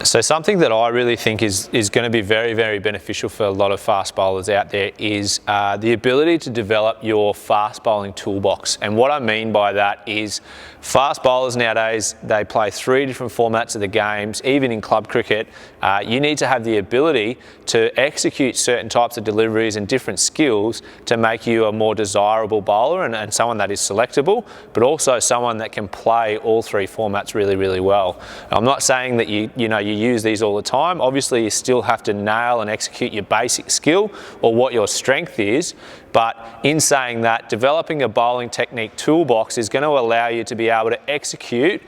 So something that I really think is going to be very, very beneficial for a lot of fast bowlers out there is the ability to develop your fast bowling toolbox. And what I mean by that is fast bowlers nowadays, they play 3 different formats of the games. Even in club cricket, you need to have the ability to execute certain types of deliveries and different skills to make you a more desirable bowler and someone that is selectable, but also someone that can play all 3 formats really, really well. I'm not saying that you use these all the time. Obviously, you still have to nail and execute your basic skill or what your strength is. But in saying that, developing a bowling technique toolbox is going to allow you to be able to execute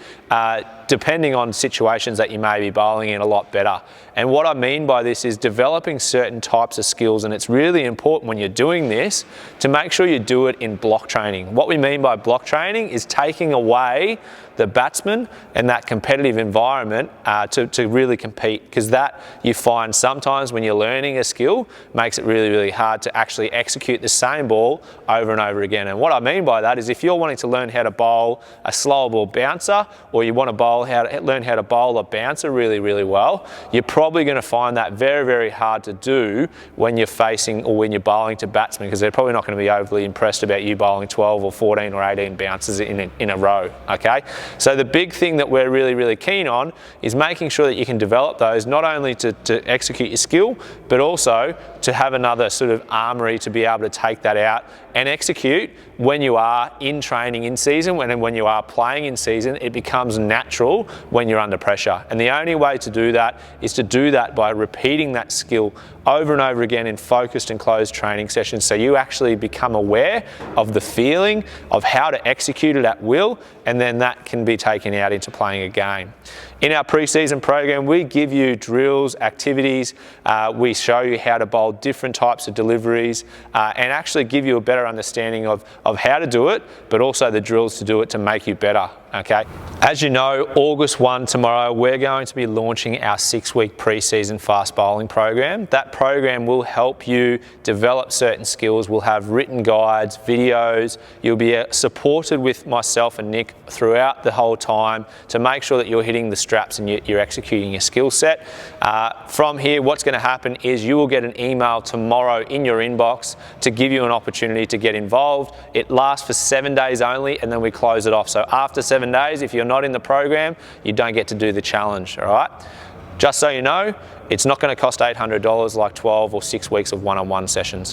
depending on situations that you may be bowling in a lot better. And what I mean by this is developing certain types of skills, and it's really important when you're doing this to make sure you do it in block training. What we mean by block training is taking away the batsman and that competitive environment to really compete, because that you find sometimes when you're learning a skill makes it really, really hard to actually execute the same ball over and over again. And what I mean by that is if you're wanting to learn how to bowl a slower ball bouncer, or you want to learn how to bowl a bouncer really, really well, you're probably going to find that very, very hard to do when you're facing or when you're bowling to batsmen, because they're probably not going to be overly impressed about you bowling 12 or 14 or 18 bounces in a row, okay? So the big thing that we're really, really keen on is making sure that you can develop those, not only to execute your skill, but also to have another sort of armory to be able to take that out and execute when you are in training in season, when you are playing in season. It becomes natural when you're under pressure. And the only way to do that is to do that by repeating that skill over and over again in focused and closed training sessions, so you actually become aware of the feeling of how to execute it at will, and then that can be taken out into playing a game. In our pre-season program, we give you drills, activities, we show you how to bowl different types of deliveries, and actually give you a better understanding of how to do it, but also the drills to do it to make you better, okay? As you know, August 1 tomorrow, we're going to be launching our 6-week pre-season fast bowling program. That program will help you develop certain skills. We'll have written guides, videos. You'll be supported with myself and Nick throughout the whole time to make sure that you're hitting the straps and you're executing your skill set. From here, what's going to happen is you will get an email tomorrow in your inbox to give you an opportunity to get involved. It lasts for 7 days only, and then we close it off. So after 7 days, if you're not in the program, you don't get to do the challenge, all right? Just so you know, it's not going to cost $800 like 12 or 6 weeks of one-on-one sessions.